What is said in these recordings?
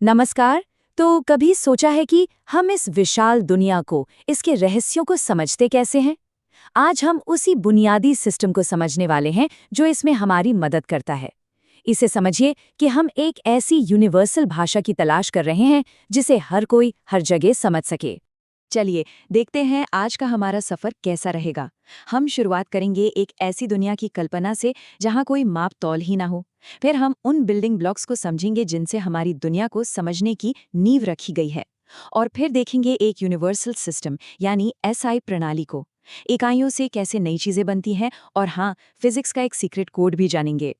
नमस्कार। तो कभी सोचा है कि हम इस विशाल दुनिया को, इसके रहस्यों को समझते कैसे हैं? आज हम उसी बुनियादी सिस्टम को समझने वाले हैं जो इसमें हमारी मदद करता है। इसे समझिए कि हम एक ऐसी यूनिवर्सल भाषा की तलाश कर रहे हैं जिसे हर कोई हर जगह समझ सके। चलिए देखते हैं आज का हमारा सफर कैसा रहेगा। हम शुरुआत करेंगे एक ऐसी दुनिया की कल्पना से जहां कोई माप तौल ही ना हो। फिर हम उन बिल्डिंग ब्लॉक्स को समझेंगे जिनसे हमारी दुनिया को समझने की नींव रखी गई है। और फिर देखेंगे एक यूनिवर्सल सिस्टम यानी एसआई प्रणाली को, इकाइयों से कैसे नई चीजें बनती हैं, और हाँ, फिजिक्स का एक सीक्रेट कोड भी जानेंगे।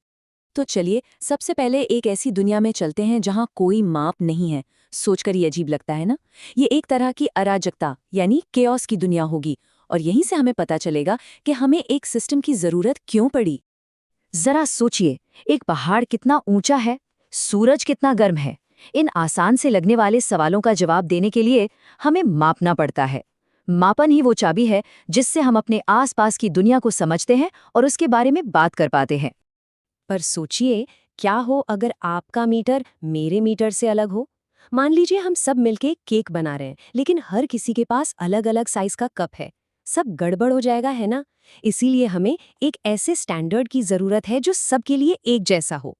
तो चलिए सबसे पहले एक ऐसी दुनिया में चलते हैं जहां कोई माप नहीं है। सोचकर ही अजीब लगता है ना? ये एक तरह की अराजकता यानी केओस की दुनिया होगी, और यहीं से हमें पता चलेगा कि हमें एक सिस्टम की जरूरत क्यों पड़ी। जरा सोचिए, एक पहाड़ कितना ऊंचा है, सूरज कितना गर्म है। इन आसान से लगने वाले सवालों का जवाब देने के लिए हमें मापना पड़ता है। मापन ही वो चाबी है जिससे हम अपने आसपास की दुनिया को समझते हैं और उसके बारे में बात कर पाते हैं। पर सोचिए, क्या हो अगर आपका मीटर मेरे मीटर से अलग हो? मान लीजिए हम सब मिलके केक बना रहे हैं, लेकिन हर किसी के पास अलग अलग साइज का कप है। सब गड़बड़ हो जाएगा, है ना? इसीलिए हमें एक ऐसे स्टैंडर्ड की जरूरत है जो सबके लिए एक जैसा हो।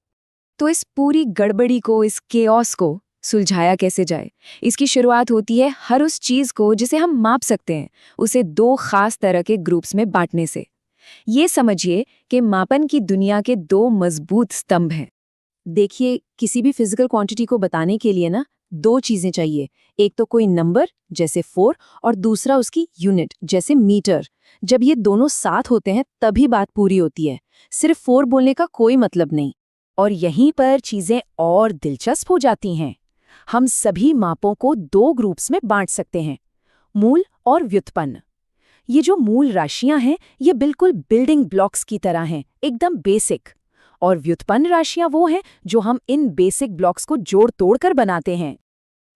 तो इस पूरी गड़बड़ी को, इस केओस को सुलझाया कैसे जाए? इसकी शुरुआत होती है हर उस चीज को जिसे हम माप सकते हैं, उसे दो खास तरह के ग्रुप्स में बांटने से। ये समझिए कि मापन की दुनिया के दो मजबूत स्तंभ हैं। देखिए, किसी भी फिजिकल क्वांटिटी को बताने के लिए ना दो चीजें चाहिए। एक तो कोई नंबर जैसे 4, और दूसरा उसकी यूनिट जैसे मीटर। जब ये दोनों साथ होते हैं तभी बात पूरी होती है। सिर्फ 4 बोलने का कोई मतलब नहीं। और यहीं पर चीजें और दिलचस्प हो जाती हैं। हम सभी मापों को दो ग्रुप्स में बांट सकते हैं, मूल और व्युत्पन्न। ये जो मूल राशियां हैं, ये बिल्कुल बिल्डिंग ब्लॉक्स की तरह हैं, एकदम बेसिक। और व्युत्पन्न राशियां वो हैं जो हम इन बेसिक ब्लॉक्स को जोड़ तोड़ कर बनाते हैं।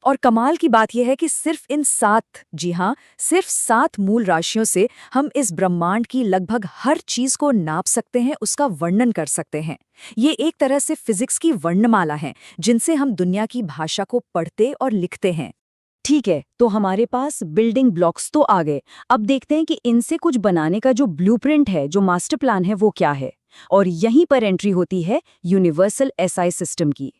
और कमाल की बात यह है कि सिर्फ इन 7, जी हाँ, सिर्फ 7 मूल राशियों से हम इस ब्रह्मांड की लगभग हर चीज को नाप सकते हैं, उसका वर्णन कर सकते हैं। ये एक तरह से फिजिक्स की वर्णमाला है जिनसे हम दुनिया की भाषा को पढ़ते और लिखते हैं। ठीक है, तो हमारे पास बिल्डिंग ब्लॉक्स तो आ गए। अब देखते हैं कि इनसे कुछ बनाने का जो ब्लूप्रिंट है, जो मास्टर प्लान है, वो क्या है। और यहीं पर एंट्री होती है यूनिवर्सल एसआई सिस्टम की।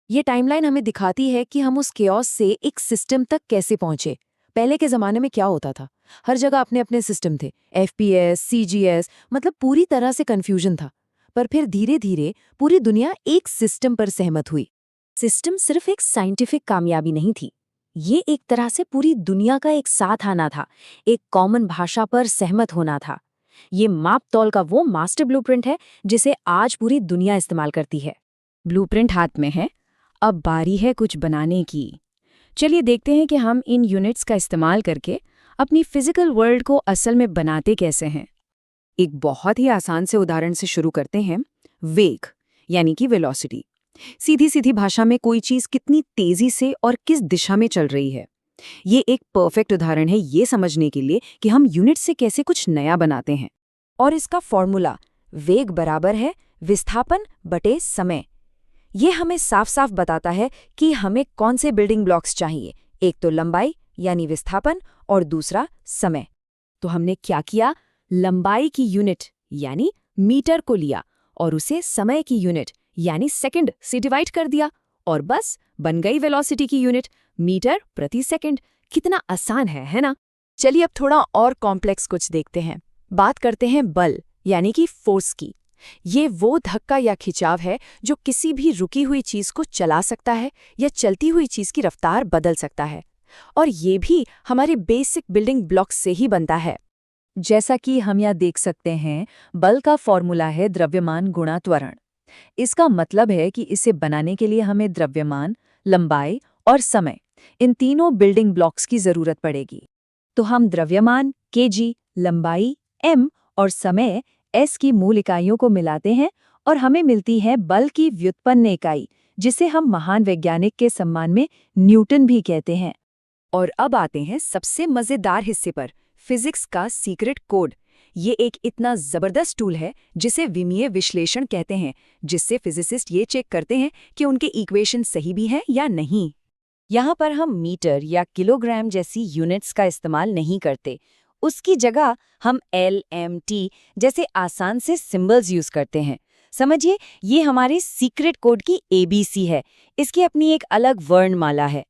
ये टाइमलाइन हमें दिखाती है कि हम उस केओस से एक सिस्टम तक कैसे पहुंचे। पहले के जमाने में क्या होता था? हर जगह अपने अपने सिस्टम थे, एफपीएस, सीजीएस, मतलब पूरी तरह से कंफ्यूजन था। पर फिर धीरे धीरे पूरी दुनिया एक सिस्टम पर सहमत हुई। सिस्टम सिर्फ एक साइंटिफिक कामयाबी नहीं थी, ये एक तरह से पूरी दुनिया का एक साथ आना था, एक कॉमन भाषा पर सहमत होना था। ये माप तौल का वो मास्टर ब्लूप्रिंट है जिसे आज पूरी दुनिया इस्तेमाल करती है। ब्लूप्रिंट हाथ में है, अब बारी है कुछ बनाने की। चलिए देखते हैं कि हम इन यूनिट्स का इस्तेमाल करके अपनी फिजिकल वर्ल्ड को असल में बनाते कैसे हैं। एक बहुत ही आसान से उदाहरण से शुरू करते हैं। वेग यानी कि वेलोसिटी। सीधी सीधी भाषा में कोई चीज कितनी तेजी से और किस दिशा में चल रही है। ये एक परफेक्ट उदाहरण है ये समझने के लिए कि हम यूनिट से कैसे कुछ नया बनाते हैं। और इसका फॉर्मूला वेग बराबर है विस्थापन बटे समय। ये हमें साफ साफ बताता है कि हमें कौन से बिल्डिंग ब्लॉक्स चाहिए। एक तो लंबाई यानी विस्थापन, और दूसरा समय। तो हमने क्या किया? लंबाई की यूनिट यानी मीटर को लिया और उसे समय की यूनिट यानी सेकंड से डिवाइड कर दिया, और बस बन गई वेलोसिटी की यूनिट, मीटर प्रति सेकंड। कितना आसान है ना? चलिए अब थोड़ा और कॉम्प्लेक्स कुछ देखते हैं। बात करते हैं बल यानी कि फोर्स की। ये वो धक्का या खिंचाव है जो किसी भी रुकी हुई चीज को चला सकता है या चलती हुई चीज की रफ्तार बदल सकता है। और ये भी हमारे बेसिक बिल्डिंग ब्लॉक्स से ही बनता है। जैसा कि हम यहाँ देख सकते हैं, बल का फॉर्मूला है द्रव्यमान गुणा त्वरण। इसका मतलब है कि इसे बनाने के लिए हमें द्रव्यमान, लंबाई और समय, इन तीनों बिल्डिंग ब्लॉक्स की जरूरत पड़ेगी। तो हम द्रव्यमान केजी, लंबाई एम और समय एस की मूल इकाइयों को मिलाते हैं और हमें मिलती है बल की व्युत्पन्न इकाई, जिसे हम महान वैज्ञानिक के सम्मान में न्यूटन भी कहते हैं। और अब आते हैं सबसे मजेदार हिस्से पर, फिजिक्स का सीक्रेट कोड। ये एक इतना जबरदस्त टूल है जिसे विमीय विश्लेषण कहते हैं, जिससे फिजिसिस्ट ये चेक करते हैं कि उनके इक्वेशन सही भी हैं या नहीं। यहाँ पर हम मीटर या किलोग्राम जैसी यूनिट्स का इस्तेमाल नहीं करते। उसकी जगह हम LMT जैसे आसान से सिंबल्स यूज करते हैं। समझिए, ये हमारे सीक्रेट कोड की ABC है। इसकी अपनी एक अलग वर्णमाला है।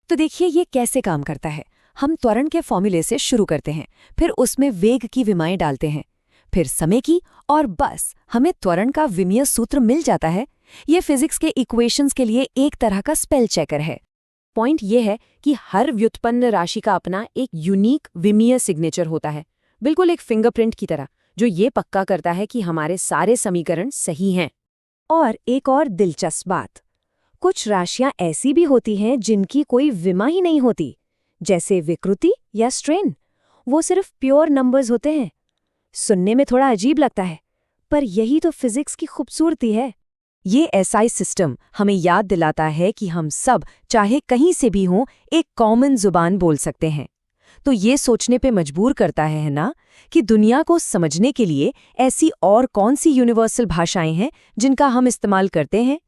तो देखिए ये कैसे काम करता है। हम त्वरण के फॉर्मूले से शुरू करते हैं, फिर उसमें वेग की विमाएं डालते हैं, फिर समय की, और बस हमें त्वरण का विमीय सूत्र मिल जाता है। ये फिजिक्स के इक्वेशंस के लिए एक तरह का स्पेल चेकर है। पॉइंट ये है कि हर व्युत्पन्न राशि का अपना एक यूनिक विमीय सिग्नेचर होता है, बिल्कुल एक फिंगरप्रिंट की तरह, जो ये पक्का करता है कि हमारे सारे समीकरण सही हैं। और एक और दिलचस्प बात, कुछ राशियां ऐसी भी होती हैं जिनकी कोई विमा ही नहीं होती, जैसे विकृति या स्ट्रेन। वो सिर्फ प्योर नंबर्स होते हैं। सुनने में थोड़ा अजीब लगता है, पर यही तो फिजिक्स की खूबसूरती है। ये SI सिस्टम हमें याद दिलाता है कि हम सब, चाहे कहीं से भी हों, एक कॉमन जुबान बोल सकते हैं। तो ये सोचने पे मजबूर करता है ना, कि दुनिया को समझने के लिए ऐसी और कौन सी यूनिवर्सल भाषाएं हैं जिनका हम इस्तेमाल करते हैं।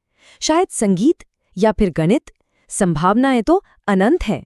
शायद संगीत या फिर गणित। संभावनाएं तो अनंत हैं।